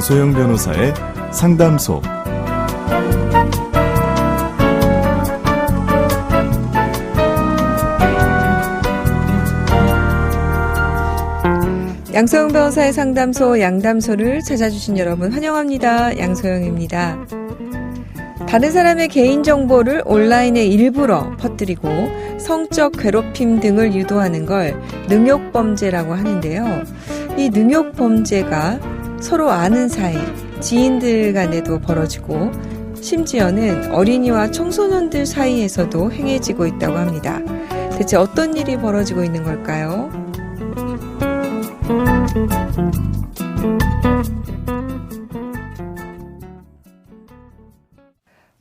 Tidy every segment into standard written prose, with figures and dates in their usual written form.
양소영 변호사의 상담소. 양소영 변호사의 상담소 양담소를 찾아주신 여러분 환영합니다. 양소영입니다. 다른 사람의 개인정보를 온라인에 일부러 퍼뜨리고 성적 괴롭힘 등을 유도하는 걸 능욕범죄라고 하는데요. 이 능욕범죄가 서로 아는 사이, 지인들 간에도 벌어지고 심지어는 어린이와 청소년들 사이에서도 행해지고 있다고 합니다. 대체 어떤 일이 벌어지고 있는 걸까요?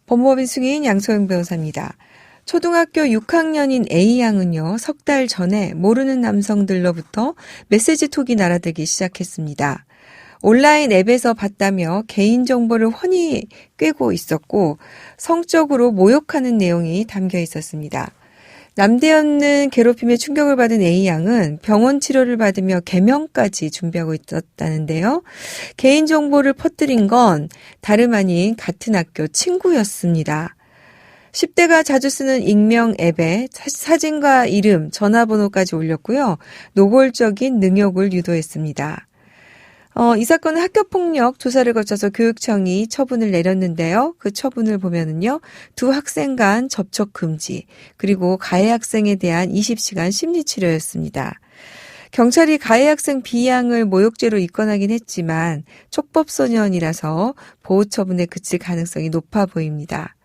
법무법인 승인 양소영 변호사입니다. 초등학교 6학년인 A양은요, 석 달 전에 모르는 남성들로부터 메시지 톡이 날아들기 시작했습니다. 온라인 앱에서 봤다며 개인정보를 훤히 꿰고 있었고 성적으로 모욕하는 내용이 담겨 있었습니다. 남대없는 괴롭힘에 충격을 받은 A양은 병원 치료를 받으며 개명까지 준비하고 있었다는데요. 개인정보를 퍼뜨린 건 다름 아닌 같은 학교 친구였습니다. 10대가 자주 쓰는 익명 앱에 사진과 이름, 전화번호까지 올렸고요. 노골적인 능욕을 유도했습니다. 이 사건은 학교폭력 조사를 거쳐서 교육청이 처분을 내렸는데요. 그 처분을 보면은요, 두 학생 간 접촉 금지, 그리고 가해 학생에 대한 20시간 심리치료였습니다. 경찰이 가해 학생 B양을 모욕죄로 입건하긴 했지만 촉법소년이라서 보호처분에 그칠 가능성이 높아 보입니다.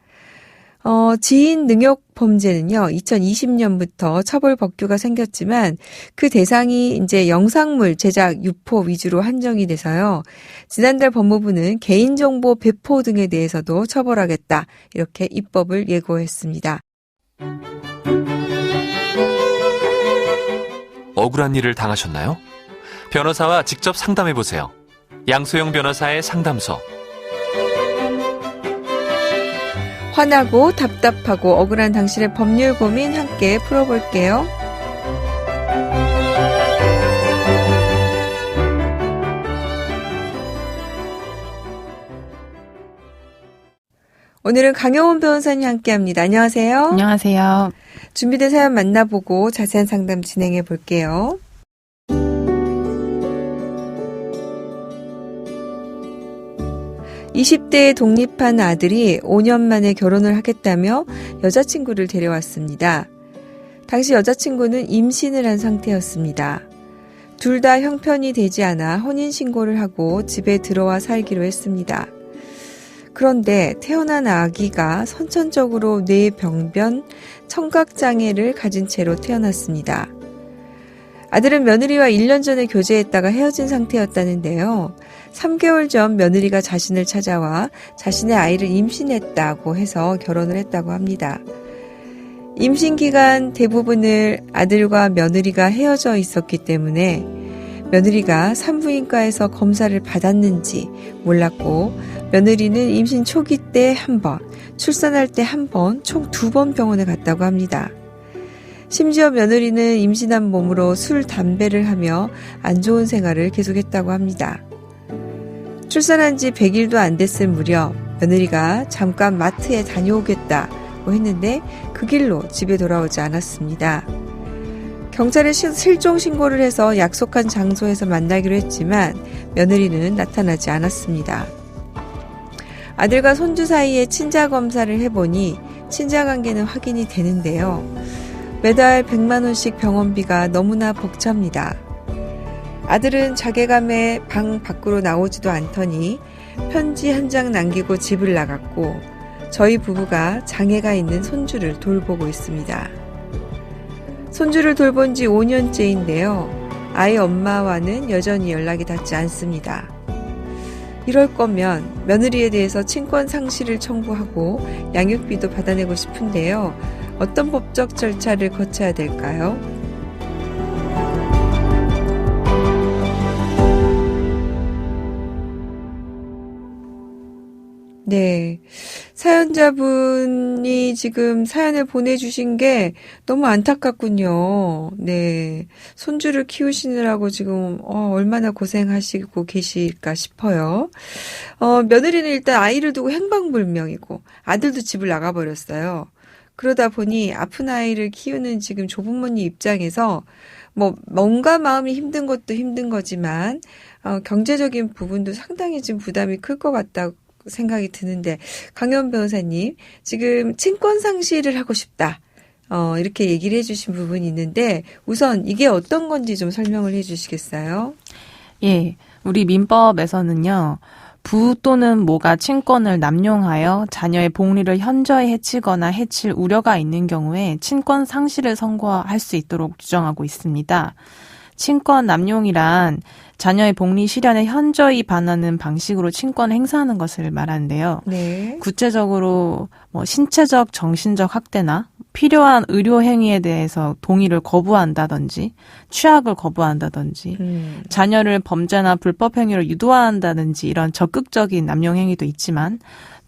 지인 능욕 범죄는요, 2020년부터 처벌 법규가 생겼지만 그 대상이 이제 영상물 제작 유포 위주로 한정이 돼서요. 지난달 법무부는 개인정보 배포 등에 대해서도 처벌하겠다. 이렇게 입법을 예고했습니다. 억울한 일을 당하셨나요? 변호사와 직접 상담해보세요. 양소영 변호사의 상담소. 화나고 답답하고 억울한 당신의 법률 고민 함께 풀어볼게요. 오늘은 강효은 변호사님 함께합니다. 안녕하세요. 안녕하세요. 준비된 사연 만나보고 자세한 상담 진행해 볼게요. 20대에 독립한 아들이 5년 만에 결혼을 하겠다며 여자친구를 데려왔습니다. 당시 여자친구는 임신을 한 상태였습니다. 둘 다 형편이 되지 않아 혼인신고를 하고 집에 들어와 살기로 했습니다. 그런데 태어난 아기가 선천적으로 뇌병변, 청각장애를 가진 채로 태어났습니다. 아들은 며느리와 1년 전에 교제했다가 헤어진 상태였다는데요. 3개월 전 며느리가 자신을 찾아와 자신의 아이를 임신했다고 해서 결혼을 했다고 합니다. 임신 기간 대부분을 아들과 며느리가 헤어져 있었기 때문에 며느리가 산부인과에서 검사를 받았는지 몰랐고 며느리는 임신 초기 때 한 번, 출산할 때 한 번, 총 2번 병원에 갔다고 합니다. 심지어 며느리는 임신한 몸으로 술, 담배를 하며 안 좋은 생활을 계속했다고 합니다. 출산한 지 100일도 안 됐을 무렵 며느리가 잠깐 마트에 다녀오겠다고 했는데 그 길로 집에 돌아오지 않았습니다. 경찰에 실종 신고를 해서 약속한 장소에서 만나기로 했지만 며느리는 나타나지 않았습니다. 아들과 손주 사이에 친자 검사를 해보니 친자 관계는 확인이 되는데요. 매달 100만 원씩 병원비가 너무나 벅찹니다. 아들은 자괴감에 방 밖으로 나오지도 않더니 편지 한 장 남기고 집을 나갔고 저희 부부가 장애가 있는 손주를 돌보고 있습니다. 손주를 돌본 지 5년째인데요. 아이 엄마와는 여전히 연락이 닿지 않습니다. 이럴 거면 며느리에 대해서 친권 상실을 청구하고 양육비도 받아내고 싶은데요. 어떤 법적 절차를 거쳐야 될까요? 네. 사연자분이 지금 사연을 보내주신 게 너무 안타깝군요. 네. 손주를 키우시느라고 지금, 얼마나 고생하시고 계실까 싶어요. 며느리는 일단 아이를 두고 행방불명이고, 아들도 집을 나가버렸어요. 그러다 보니 아픈 아이를 키우는 지금 조부모님 입장에서 뭔가 마음이 힘든 것도 힘든 거지만, 경제적인 부분도 상당히 지금 부담이 클 것 같다고 생각이 드는데, 강현 변호사님, 지금 친권 상실을 하고 싶다. 이렇게 얘기를 해주신 부분이 있는데, 우선 이게 어떤 건지 좀 설명을 해주시겠어요? 예, 우리 민법에서는요, 부 또는 모가 친권을 남용하여 자녀의 복리를 현저히 해치거나 해칠 우려가 있는 경우에 친권 상실을 선고할 수 있도록 규정하고 있습니다. 친권 남용이란 자녀의 복리 실현에 현저히 반하는 방식으로 친권을 행사하는 것을 말하는데요. 네. 구체적으로 신체적, 정신적 학대나 필요한 의료 행위에 대해서 동의를 거부한다든지 취약을 거부한다든지 자녀를 범죄나 불법 행위로 유도한다든지 이런 적극적인 남용 행위도 있지만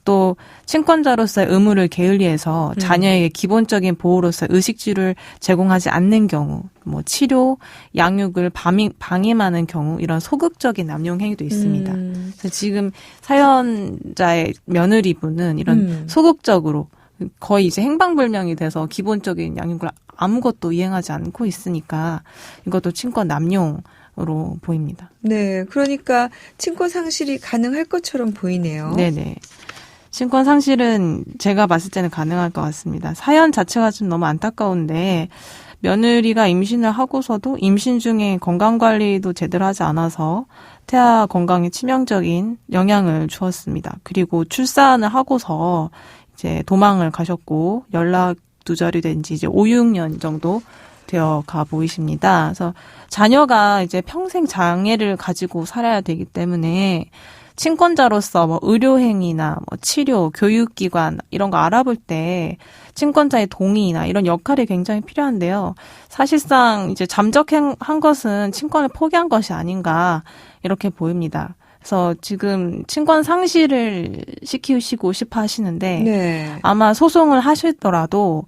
또 친권자로서의 의무를 게을리해서 자녀에게 기본적인 보호로서의 의식주를 제공하지 않는 경우, 치료, 양육을 방임하는 경우 이런 소극적인 남용 행위도 있습니다. 그래서 지금 사연자의 며느리분은 이런 소극적으로 거의 이제 행방불명이 돼서 기본적인 양육을 아무것도 이행하지 않고 있으니까 이것도 친권 남용으로 보입니다. 네, 그러니까 친권 상실이 가능할 것처럼 보이네요. 네네. 친권 상실은 제가 봤을 때는 가능할 것 같습니다. 사연 자체가 좀 너무 안타까운데 며느리가 임신을 하고서도 임신 중에 건강관리도 제대로 하지 않아서 태아 건강에 치명적인 영향을 주었습니다. 그리고 출산을 하고서 이제 도망을 가셨고 연락 두절이 된 지 이제 5, 6년 정도 되어 가 보이십니다. 그래서 자녀가 이제 평생 장애를 가지고 살아야 되기 때문에 친권자로서 의료행위나 치료, 교육기관 이런 거 알아볼 때 친권자의 동의나 이런 역할이 굉장히 필요한데요. 사실상 이제 잠적한 것은 친권을 포기한 것이 아닌가 이렇게 보입니다. 그래서 지금 친권 상실을 시키시고 싶어 하시는데 네. 아마 소송을 하시더라도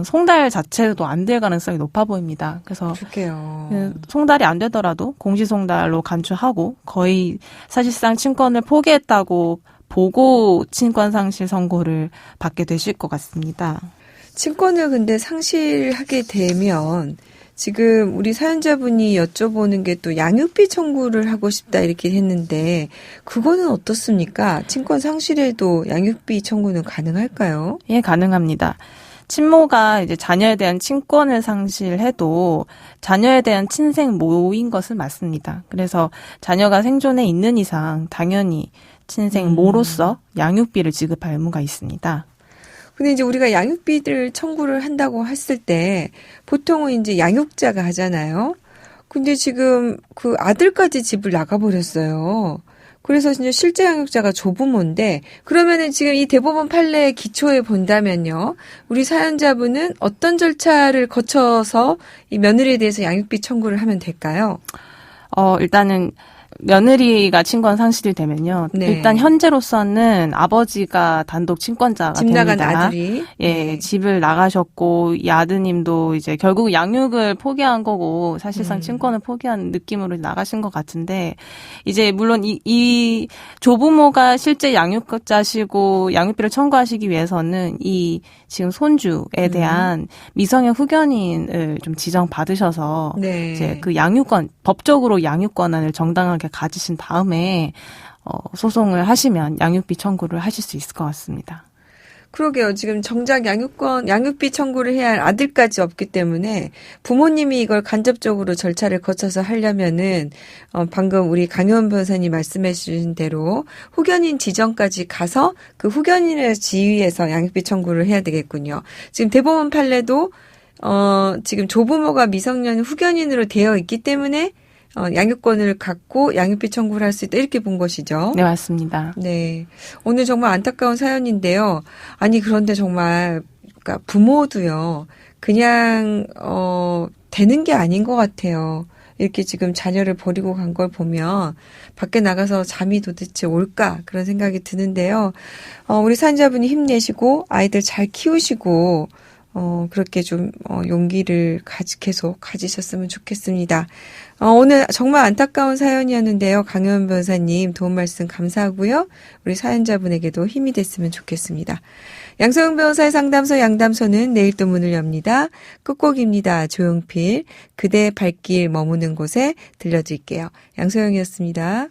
송달 자체도 안 될 가능성이 높아 보입니다. 그래서 그럴게요. 송달이 안 되더라도 공시송달로 간주하고 거의 사실상 친권을 포기했다고 보고 친권 상실 선고를 받게 되실 것 같습니다. 친권을 근데 상실하게 되면 지금 우리 사연자분이 여쭤보는 게 또 양육비 청구를 하고 싶다 이렇게 했는데 그거는 어떻습니까? 친권 상실에도 양육비 청구는 가능할까요? 예, 가능합니다. 친모가 이제 자녀에 대한 친권을 상실해도 자녀에 대한 친생 모인 것은 맞습니다. 그래서 자녀가 생존해 있는 이상 당연히 친생 모로서 양육비를 지급할 의무가 있습니다. 근데 이제 우리가 양육비를 청구를 한다고 했을 때 보통은 이제 양육자가 하잖아요. 근데 지금 그 아들까지 집을 나가버렸어요. 그래서 이제 실제 양육자가 조부모인데 그러면은 지금 이 대법원 판례 기초에 본다면요. 우리 사연자분은 어떤 절차를 거쳐서 이 며느리에 대해서 양육비 청구를 하면 될까요? 일단은 며느리가 친권 상실이 되면요. 네. 일단 현재로서는 아버지가 단독 친권자가 집 됩니다. 나간 아들이. 예, 네. 집을 나가셨고 이 아드님도 이제 결국 양육을 포기한 거고 사실상 친권을 포기한 느낌으로 나가신 것 같은데 이제 물론 이 조부모가 실제 양육자시고 양육비를 청구하시기 위해서는 이 지금 손주에 대한 미성년 후견인을 좀 지정받으셔서 네. 이제 그 양육권 법적으로 양육 권한을 정당하게 가지신 다음에 소송을 하시면 양육비 청구를 하실 수 있을 것 같습니다. 그러게요. 지금 정작 양육비 청구를 해야 할 아들까지 없기 때문에 부모님이 이걸 간접적으로 절차를 거쳐서 하려면은 방금 우리 강현 변호사님 말씀해 주신 대로 후견인 지정까지 가서 그 후견인의 지위에서 양육비 청구를 해야 되겠군요. 지금 대법원 판례도 지금 조부모가 미성년 후견인으로 되어 있기 때문에 양육권을 갖고 양육비 청구를 할 수 있다 이렇게 본 것이죠. 네, 맞습니다. 네. 오늘 정말 안타까운 사연인데요. 아니 그런데 정말 그러니까 부모도요. 그냥 되는 게 아닌 것 같아요. 이렇게 지금 자녀를 버리고 간 걸 보면 밖에 나가서 잠이 도대체 올까 그런 생각이 드는데요. 우리 사연자분이 힘내시고 아이들 잘 키우시고 그렇게 좀 용기를 계속 가지셨으면 좋겠습니다. 오늘 정말 안타까운 사연이었는데요. 강현 변호사님 도움 말씀 감사하고요. 우리 사연자분에게도 힘이 됐으면 좋겠습니다. 양소영 변호사의 상담소 양담소는 내일 또 문을 엽니다. 끝곡입니다. 조용필 그대 발길 머무는 곳에 들려드릴게요. 양소영이었습니다.